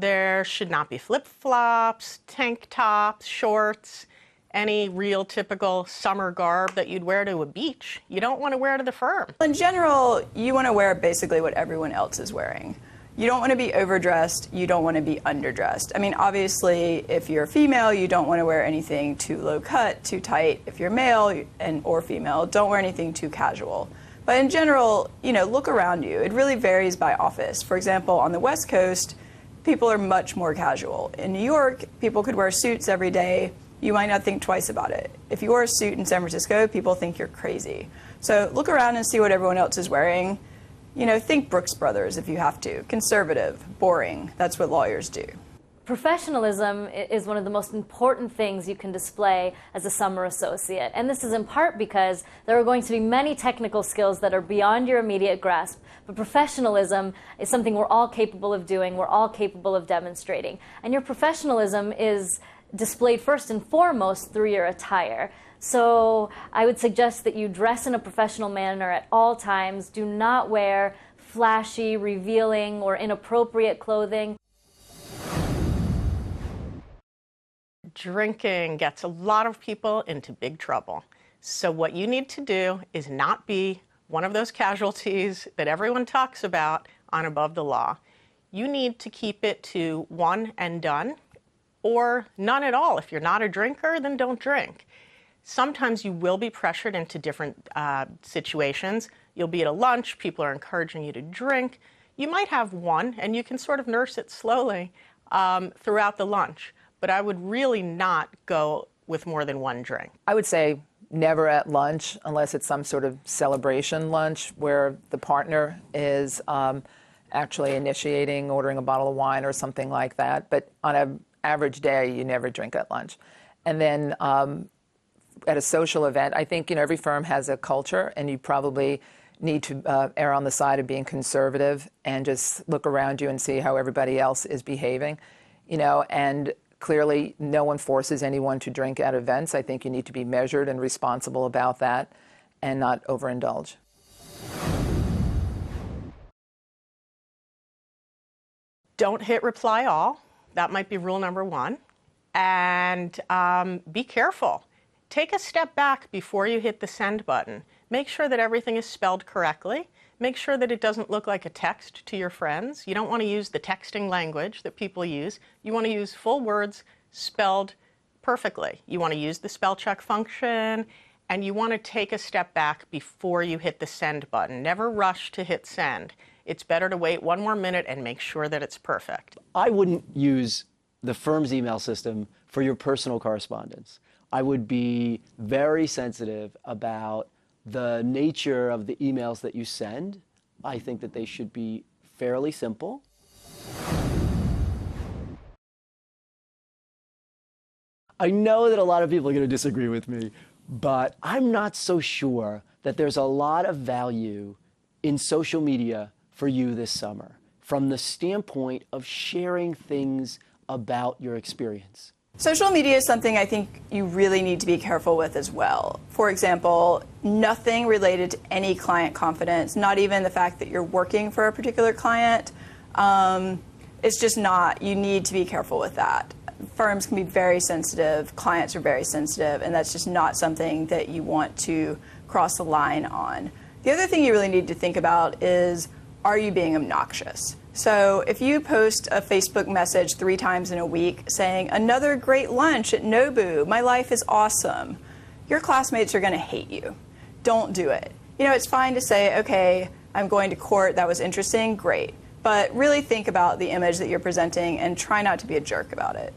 There should not be flip-flops, tank tops, shorts, any real typical summer garb that you'd wear to a beach. You don't want to wear to the firm. In general, you want to wear basically what everyone else is wearing. You don't want to be overdressed. You don't want to be underdressed. I mean, obviously, if you're female, you don't want to wear anything too low cut, too tight. If you're male or female, don't wear anything too casual. But in general, look around you. It really varies by office. For example, on the West Coast, people are much more casual. In New York, people could wear suits every day. You might not think twice about it. If you wear a suit in San Francisco, people think you're crazy. So look around and see what everyone else is wearing. Think Brooks Brothers if you have to. Conservative, boring. That's what lawyers do. Professionalism is one of the most important things you can display as a summer associate. And this is in part because there are going to be many technical skills that are beyond your immediate grasp. But professionalism is something we're all capable of doing. We're all capable of demonstrating. And your professionalism is displayed first and foremost through your attire. So I would suggest that you dress in a professional manner at all times. Do not wear flashy, revealing, or inappropriate clothing. Drinking gets a lot of people into big trouble. So what you need to do is not be one of those casualties that everyone talks about on Above the Law. You need to keep it to one and done, or none at all. If you're not a drinker, then don't drink. Sometimes you will be pressured into different situations. You'll be at a lunch, people are encouraging you to drink. You might have one, and you can sort of nurse it slowly throughout the lunch. But I would really not go with more than one drink. I would say never at lunch, unless it's some sort of celebration lunch where the partner is actually initiating, ordering a bottle of wine or something like that. But on an average day, you never drink at lunch. And then at a social event, I think every firm has a culture, and you probably need to err on the side of being conservative and just look around you and see how everybody else is behaving, and clearly no one forces anyone to drink at events. I think you need to be measured and responsible about that and not overindulge. Don't hit reply all. That might be rule number one. And be careful. Take a step back before you hit the send button. Make sure that everything is spelled correctly. Make sure that it doesn't look like a text to your friends. You don't want to use the texting language that people use. You want to use full words spelled perfectly. You want to use the spell check function, and you want to take a step back before you hit the send button. Never rush to hit send. It's better to wait one more minute and make sure that it's perfect. I wouldn't use the firm's email system for your personal correspondence. I would be very sensitive about the nature of the emails that you send. I think that they should be fairly simple. I know that a lot of people are going to disagree with me, but I'm not so sure that there's a lot of value in social media for you this summer from the standpoint of sharing things about your experience. Social media is something I think you really need to be careful with as well. For example, nothing related to any client confidence, not even the fact that you're working for a particular client. It's just not. You need to be careful with that. Firms can be very sensitive, clients are very sensitive, and that's just not something that you want to cross the line on. The other thing you really need to think about is, are you being obnoxious? So if you post a Facebook message 3 times in a week saying, another great lunch at Nobu, my life is awesome, your classmates are going to hate you. Don't do it. It's fine to say, okay, I'm going to court, that was interesting, great. But really think about the image that you're presenting and try not to be a jerk about it.